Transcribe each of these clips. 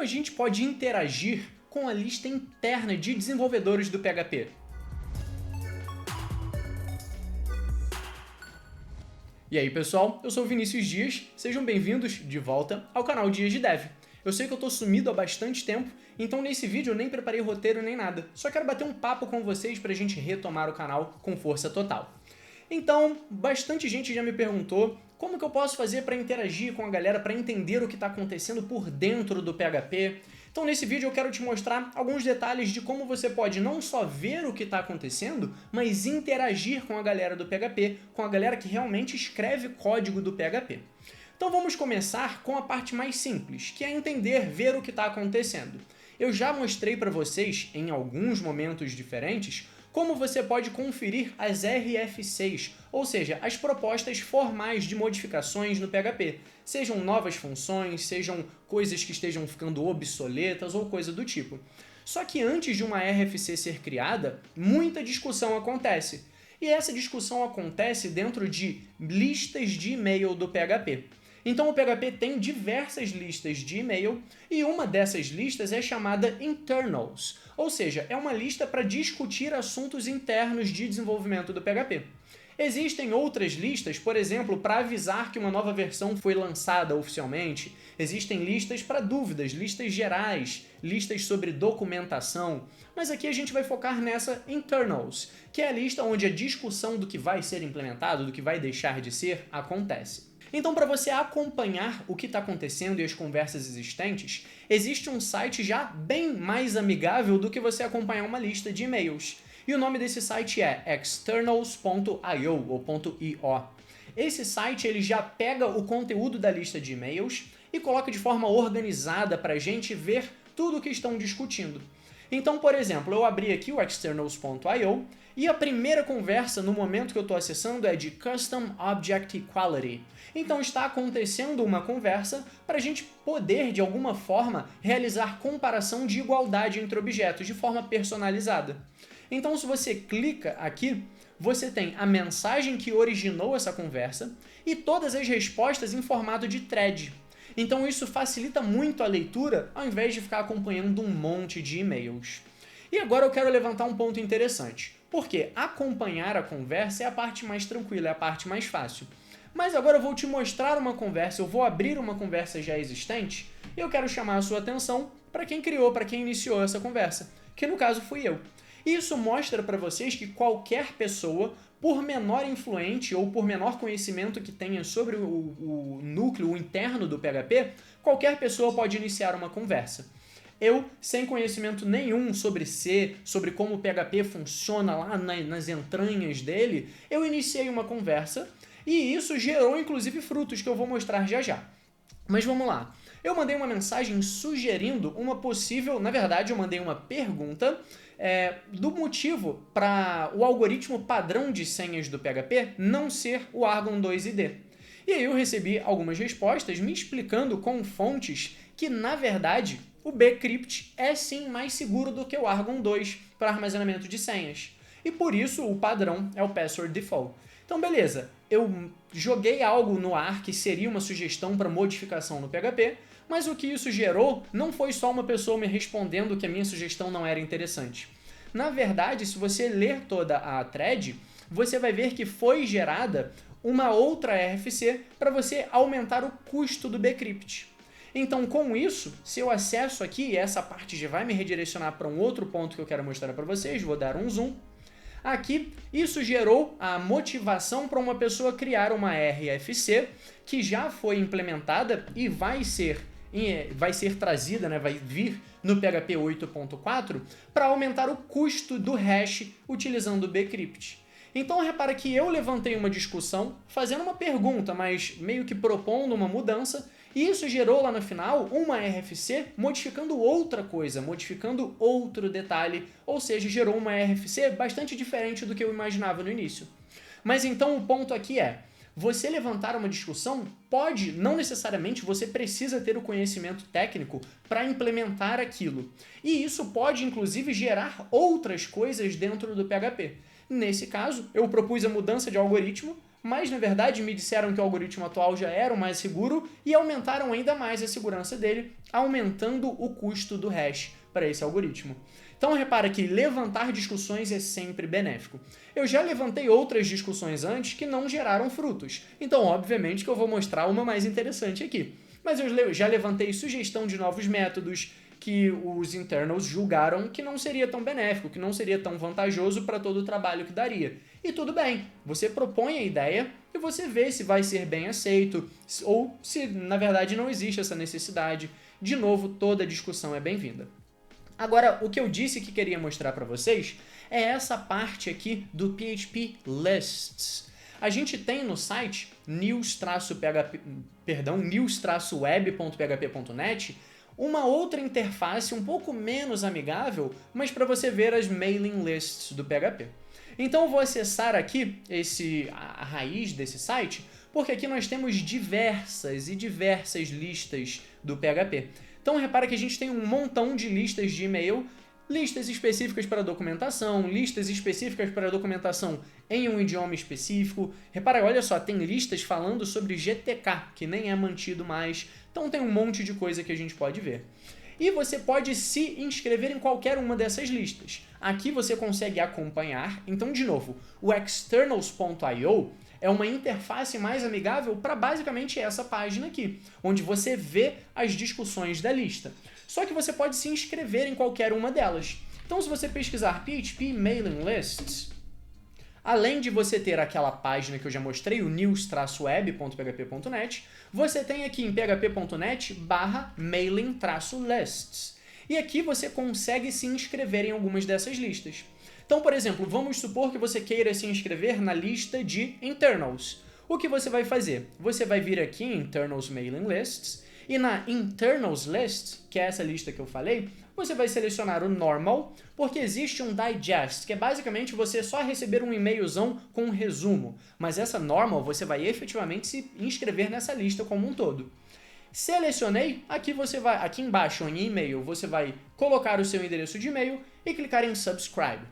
a gente pode interagir com a lista interna de desenvolvedores do PHP. E aí pessoal, eu sou o Vinícius Dias, sejam bem-vindos de volta ao canal Dias de Dev. Eu sei que eu tô sumido há bastante tempo, então nesse vídeo eu nem preparei roteiro nem nada, só quero bater um papo com vocês pra gente retomar o canal com força total. Então, bastante gente já me perguntou como que eu posso fazer para interagir com a galera, para entender o que está acontecendo por dentro do PHP. Então nesse vídeo eu quero te mostrar alguns detalhes de como você pode não só ver o que está acontecendo, mas interagir com a galera do PHP, com a galera que realmente escreve código do PHP. Então vamos começar com a parte mais simples, que é entender, ver o que está acontecendo. Eu já mostrei para vocês, em alguns momentos diferentes, como você pode conferir as RFCs, ou seja, as propostas formais de modificações no PHP, sejam novas funções, sejam coisas que estejam ficando obsoletas ou coisa do tipo. Só que antes de uma RFC ser criada, muita discussão acontece. E essa discussão acontece dentro de listas de e-mail do PHP. Então o PHP tem diversas listas de e-mail e uma dessas listas é chamada internals, ou seja, é uma lista para discutir assuntos internos de desenvolvimento do PHP. Existem outras listas, por exemplo, para avisar que uma nova versão foi lançada oficialmente. Existem listas para dúvidas, listas gerais, listas sobre documentação. Mas aqui a gente vai focar nessa internals, que é a lista onde a discussão do que vai ser implementado, do que vai deixar de ser, acontece. Então, para você acompanhar o que está acontecendo e as conversas existentes, existe um site já bem mais amigável do que você acompanhar uma lista de e-mails. E o nome desse site é externals.io ou .io. Esse site ele já pega o conteúdo da lista de e-mails e coloca de forma organizada para a gente ver tudo o que estão discutindo. Então, por exemplo, eu abri aqui o externals.io e a primeira conversa no momento que eu estou acessando é de Custom Object Equality. Então está acontecendo uma conversa para a gente poder, de alguma forma, realizar comparação de igualdade entre objetos de forma personalizada. Então, se você clica aqui, você tem a mensagem que originou essa conversa e todas as respostas em formato de thread. Então isso facilita muito a leitura, ao invés de ficar acompanhando um monte de e-mails. E agora eu quero levantar um ponto interessante, porque acompanhar a conversa é a parte mais tranquila, é a parte mais fácil. Mas agora eu vou te mostrar uma conversa, eu vou abrir uma conversa já existente, e eu quero chamar a sua atenção para quem criou, para quem iniciou essa conversa, que no caso fui eu. Isso mostra para vocês que qualquer pessoa, por menor influente ou por menor conhecimento que tenha sobre o núcleo, o interno do PHP, qualquer pessoa pode iniciar uma conversa. Eu, sem conhecimento nenhum sobre C, sobre como o PHP funciona lá nas entranhas dele, eu iniciei uma conversa e isso gerou inclusive frutos que eu vou mostrar já já. Mas vamos lá. Eu mandei uma mensagem sugerindo uma possível... Na verdade, eu mandei uma pergunta do motivo para o algoritmo padrão de senhas do PHP não ser o Argon 2 ID. E aí eu recebi algumas respostas me explicando com fontes que, na verdade, o bcrypt é sim mais seguro do que o Argon 2 para armazenamento de senhas. E por isso o padrão é o Password Default. Então beleza, eu joguei algo no ar que seria uma sugestão para modificação no PHP, mas o que isso gerou não foi só uma pessoa me respondendo que a minha sugestão não era interessante. Na verdade, se você ler toda a thread, você vai ver que foi gerada uma outra RFC para você aumentar o custo do bcrypt. Então, com isso, se eu acesso aqui, essa parte já vai me redirecionar para um outro ponto que eu quero mostrar para vocês, vou dar um zoom. Aqui, isso gerou a motivação para uma pessoa criar uma RFC que já foi implementada e vai ser trazida, vai vir no PHP 8.4 para aumentar o custo do hash utilizando o bcrypt. Então repara que eu levantei uma discussão fazendo uma pergunta, mas meio que propondo uma mudança, e isso gerou lá no final uma RFC modificando outra coisa, modificando outro detalhe, ou seja, gerou uma RFC bastante diferente do que eu imaginava no início. Mas então o ponto aqui é, você levantar uma discussão pode, não necessariamente você precisa ter o conhecimento técnico para implementar aquilo. E isso pode, inclusive, gerar outras coisas dentro do PHP. Nesse caso, eu propus a mudança de algoritmo, mas na verdade me disseram que o algoritmo atual já era o mais seguro e aumentaram ainda mais a segurança dele, aumentando o custo do hash para esse algoritmo. Então repara que levantar discussões é sempre benéfico. Eu já levantei outras discussões antes que não geraram frutos, então obviamente que eu vou mostrar uma mais interessante aqui. Mas eu já levantei sugestão de novos métodos que os internals julgaram que não seria tão benéfico, que não seria tão vantajoso para todo o trabalho que daria. E tudo bem, você propõe a ideia e você vê se vai ser bem aceito ou se na verdade não existe essa necessidade. De novo, toda discussão é bem-vinda. Agora, o que eu disse que queria mostrar para vocês é essa parte aqui do PHP Lists. A gente tem no site news-web.php.net uma outra interface um pouco menos amigável, mas para você ver as mailing lists do PHP. Então eu vou acessar aqui a raiz desse site, porque aqui nós temos diversas listas do PHP. Então repara que a gente tem um montão de listas de e-mail, listas específicas para documentação, listas específicas para documentação em um idioma específico. Repara, olha só, tem listas falando sobre GTK, que nem é mantido mais. Então tem um monte de coisa que a gente pode ver. E você pode se inscrever em qualquer uma dessas listas. Aqui você consegue acompanhar. Então, de novo, o externals.io é uma interface mais amigável para basicamente essa página aqui, onde você vê as discussões da lista. Só que você pode se inscrever em qualquer uma delas. Então, se você pesquisar PHP Mailing Lists, além de você ter aquela página que eu já mostrei, o news-web.php.net, você tem aqui em php.net/mailing-lists. E aqui você consegue se inscrever em algumas dessas listas. Então, por exemplo, vamos supor que você queira se inscrever na lista de internals. O que você vai fazer? Você vai vir aqui em Internals Mailing Lists e na Internals List, que é essa lista que eu falei, você vai selecionar o Normal, porque existe um Digest, que é basicamente você só receber um e-mailzão com um resumo. Mas essa Normal, você vai efetivamente se inscrever nessa lista como um todo. Selecionei, aqui embaixo em e-mail, você vai colocar o seu endereço de e-mail e clicar em Subscribe.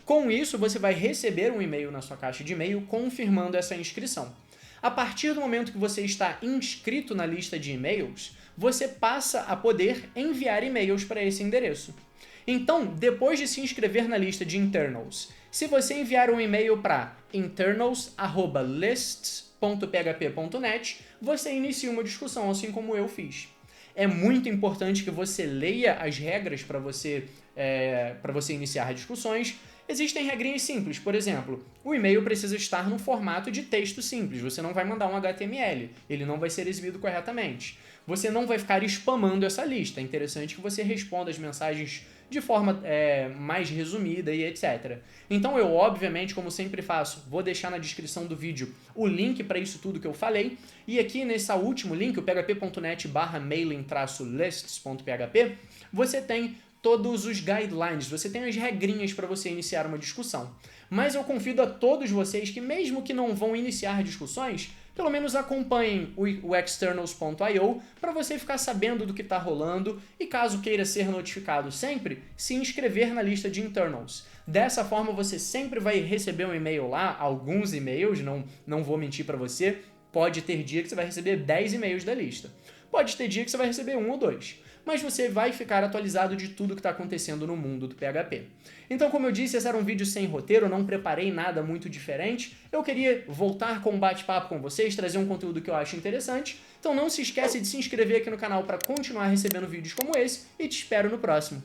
Com isso, você vai receber um e-mail na sua caixa de e-mail confirmando essa inscrição. A partir do momento que você está inscrito na lista de e-mails, você passa a poder enviar e-mails para esse endereço. Então, depois de se inscrever na lista de internals, se você enviar um e-mail para internals@lists.php.net, você inicia uma discussão, assim como eu fiz. É muito importante que você leia as regras para você iniciar discussões. Existem regrinhas simples, por exemplo, o e-mail precisa estar no formato de texto simples, você não vai mandar um HTML, ele não vai ser exibido corretamente. Você não vai ficar spamando essa lista, é interessante que você responda as mensagens de forma mais resumida e etc. Então eu, obviamente, como sempre faço, vou deixar na descrição do vídeo o link para isso tudo que eu falei, e aqui nesse último link, o php.net/mailing-lists.php, você tem todos os guidelines, você tem as regrinhas para você iniciar uma discussão. Mas eu convido a todos vocês que, mesmo que não vão iniciar discussões, pelo menos acompanhem o externals.io para você ficar sabendo do que está rolando e, caso queira ser notificado sempre, se inscrever na lista de internals. Dessa forma você sempre vai receber um e-mail lá, alguns e-mails, não vou mentir para você, pode ter dia que você vai receber 10 e-mails da lista. Pode ter dia que você vai receber 1 ou 2. Mas você vai ficar atualizado de tudo que está acontecendo no mundo do PHP. Então, como eu disse, esse era um vídeo sem roteiro, eu não preparei nada muito diferente. Eu queria voltar com um bate-papo com vocês, trazer um conteúdo que eu acho interessante. Então não se esquece de se inscrever aqui no canal para continuar recebendo vídeos como esse e te espero no próximo.